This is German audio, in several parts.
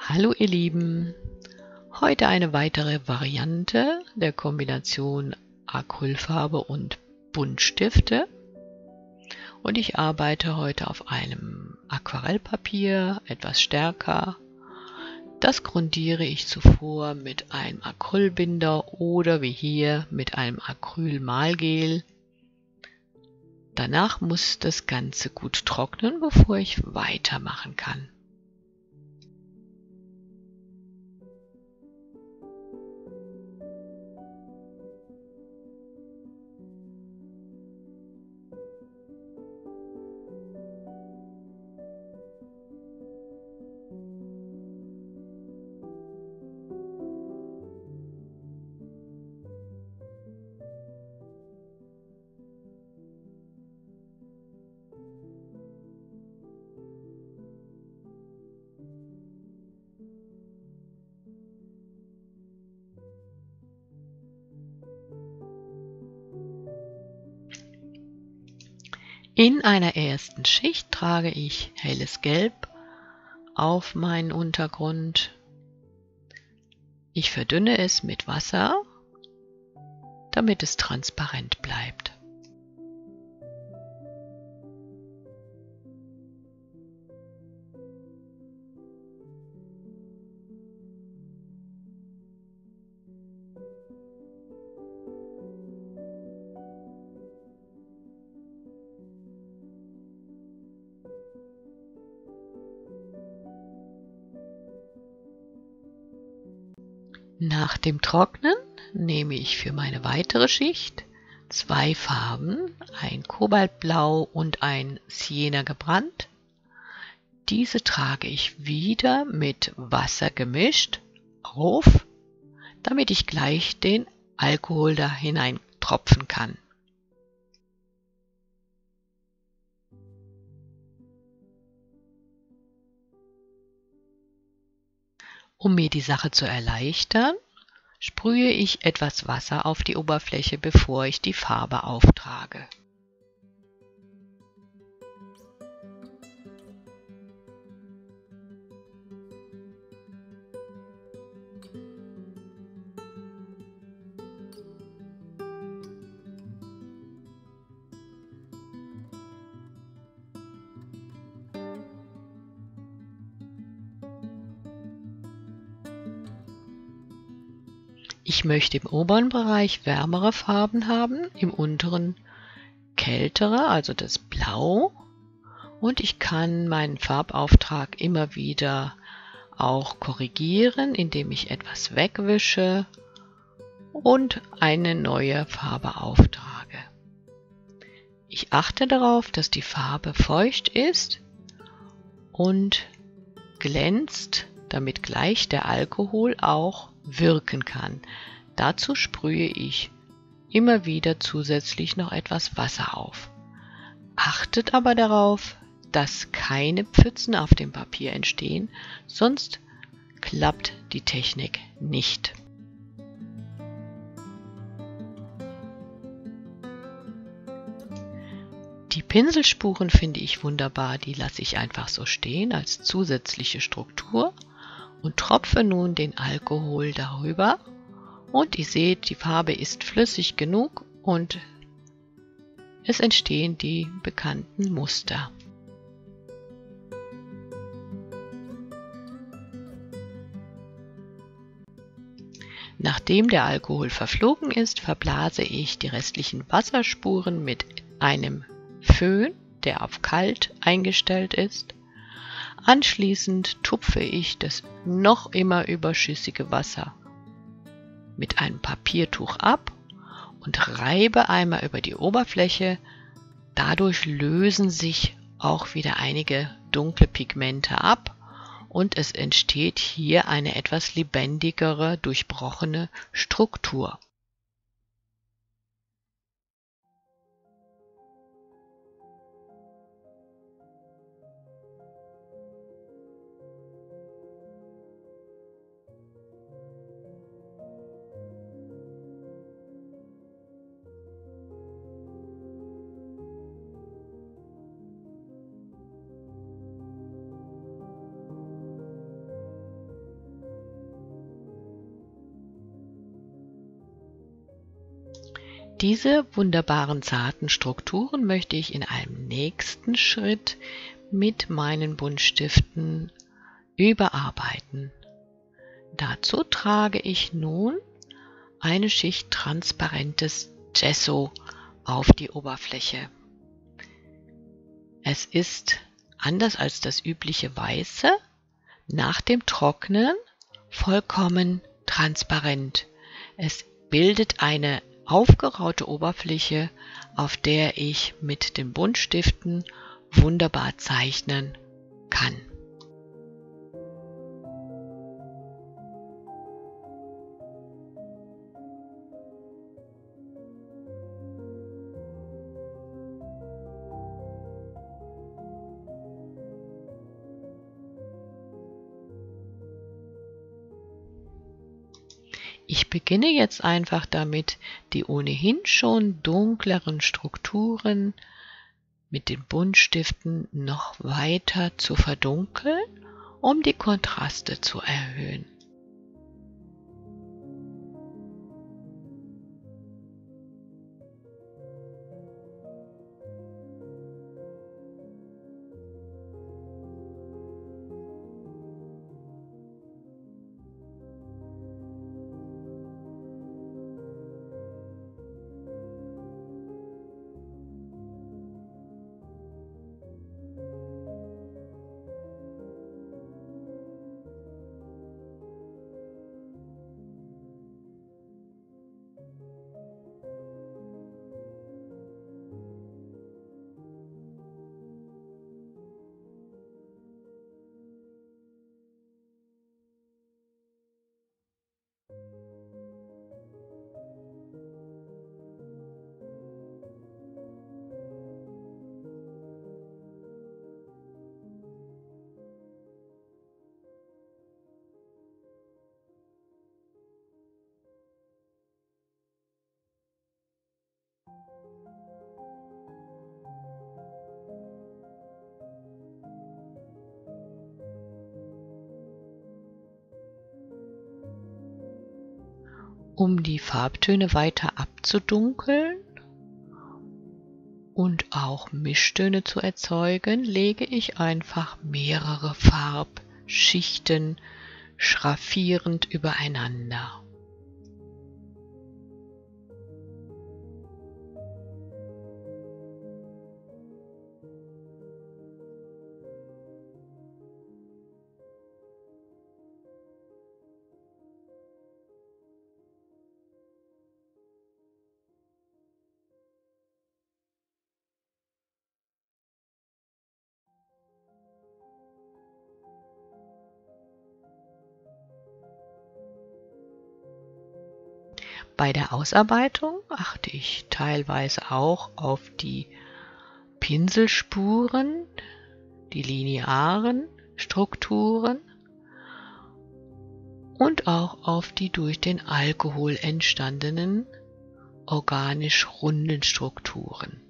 Hallo ihr Lieben, heute eine weitere Variante der Kombination Acrylfarbe und Buntstifte und ich arbeite heute auf einem Aquarellpapier, etwas stärker. Das grundiere ich zuvor mit einem Acrylbinder oder wie hier mit einem Acrylmalgel. Danach muss das Ganze gut trocknen, bevor ich weitermachen kann. In einer ersten Schicht trage ich helles Gelb auf meinen Untergrund. Ich verdünne es mit Wasser, damit es transparent bleibt. Nach dem Trocknen nehme ich für meine weitere Schicht zwei Farben, ein Kobaltblau und ein Sienna gebrannt. Diese trage ich wieder mit Wasser gemischt auf, damit ich gleich den Alkohol da hinein tropfen kann. Um mir die Sache zu erleichtern, sprühe ich etwas Wasser auf die Oberfläche, bevor ich die Farbe auftrage. Ich möchte im oberen Bereich wärmere Farben haben, im unteren kältere, also das Blau. Und ich kann meinen Farbauftrag immer wieder auch korrigieren, indem ich etwas wegwische und eine neue Farbe auftrage. Ich achte darauf, dass die Farbe feucht ist und glänzt, damit gleich der Alkohol auch wirken kann. Dazu sprühe ich immer wieder zusätzlich noch etwas Wasser auf. Achtet aber darauf, dass keine Pfützen auf dem Papier entstehen, sonst klappt die Technik nicht. Die Pinselspuren finde ich wunderbar, die lasse ich einfach so stehen als zusätzliche Struktur und tropfe nun den Alkohol darüber und ihr seht, die Farbe ist flüssig genug und es entstehen die bekannten Muster. Nachdem der Alkohol verflogen ist, verblase ich die restlichen Wasserspuren mit einem Föhn, der auf kalt eingestellt ist. Anschließend tupfe ich das noch immer überschüssige Wasser mit einem Papiertuch ab und reibe einmal über die Oberfläche. Dadurch lösen sich auch wieder einige dunkle Pigmente ab und es entsteht hier eine etwas lebendigere, durchbrochene Struktur. Diese wunderbaren zarten Strukturen möchte ich in einem nächsten Schritt mit meinen Buntstiften überarbeiten. Dazu trage ich nun eine Schicht transparentes Gesso auf die Oberfläche. Es ist anders als das übliche Weiße nach dem Trocknen vollkommen transparent. Es bildet eine aufgeraute Oberfläche, auf der ich mit den Buntstiften wunderbar zeichnen kann. Ich beginne jetzt einfach damit, die ohnehin schon dunkleren Strukturen mit den Buntstiften noch weiter zu verdunkeln, um die Kontraste zu erhöhen. Um die Farbtöne weiter abzudunkeln und auch Mischtöne zu erzeugen, lege ich einfach mehrere Farbschichten schraffierend übereinander. Bei der Ausarbeitung achte ich teilweise auch auf die Pinselspuren, die linearen Strukturen und auch auf die durch den Alkohol entstandenen organisch runden Strukturen.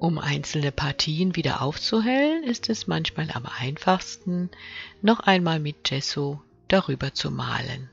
Um einzelne Partien wieder aufzuhellen, ist es manchmal am einfachsten, noch einmal mit Gesso darüber zu malen.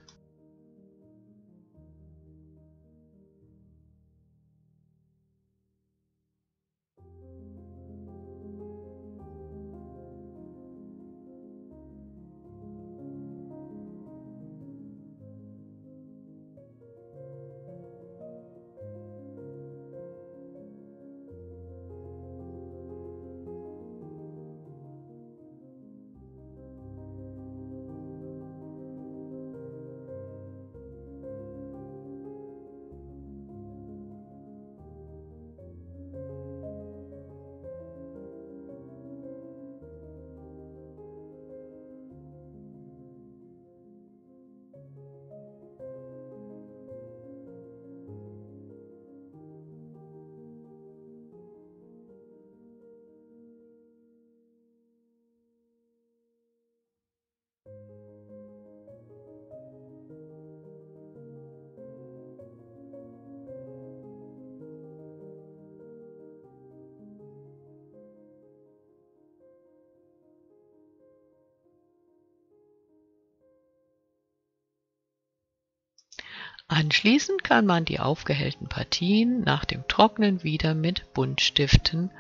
Anschließend kann man die aufgehellten Partien nach dem Trocknen wieder mit Buntstiften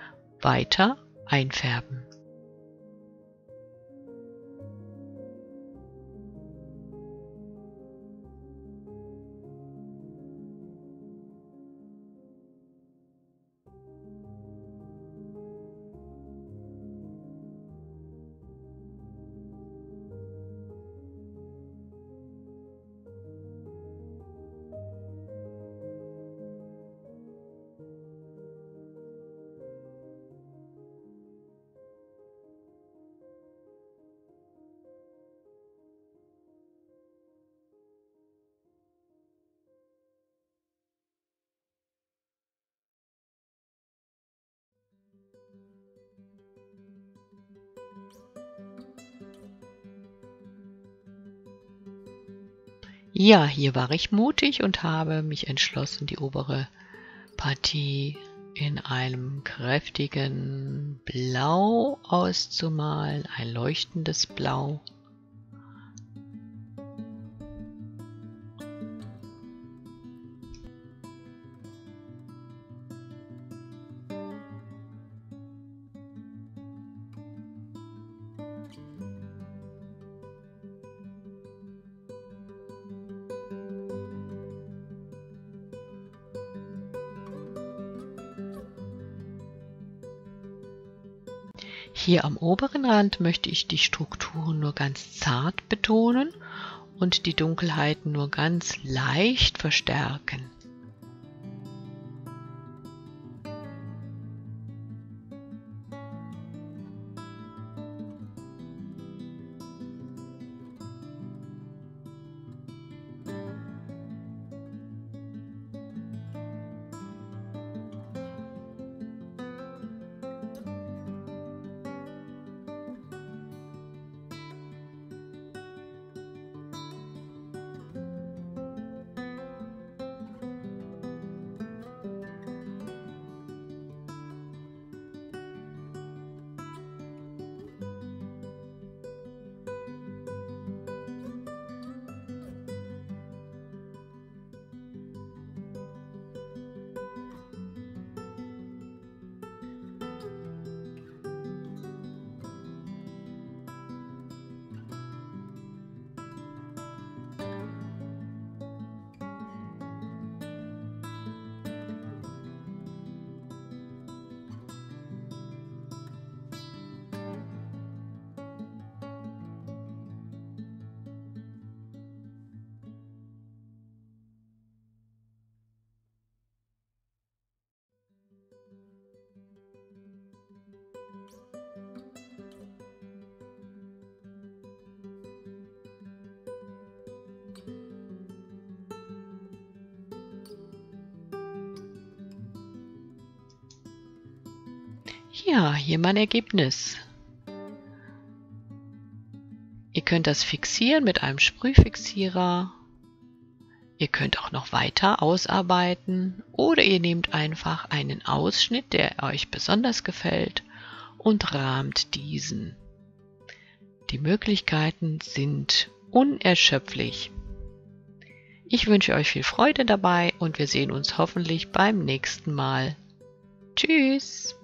weiter einfärben. Ja, hier war ich mutig und habe mich entschlossen, die obere Partie in einem kräftigen Blau auszumalen, ein leuchtendes Blau. Hier am oberen Rand möchte ich die Strukturen nur ganz zart betonen und die Dunkelheiten nur ganz leicht verstärken. Ja, hier mein Ergebnis. Ihr könnt das fixieren mit einem Sprühfixierer. Ihr könnt auch noch weiter ausarbeiten oder ihr nehmt einfach einen Ausschnitt, der euch besonders gefällt und rahmt diesen. Die Möglichkeiten sind unerschöpflich. Ich wünsche euch viel Freude dabei und wir sehen uns hoffentlich beim nächsten Mal. Tschüss!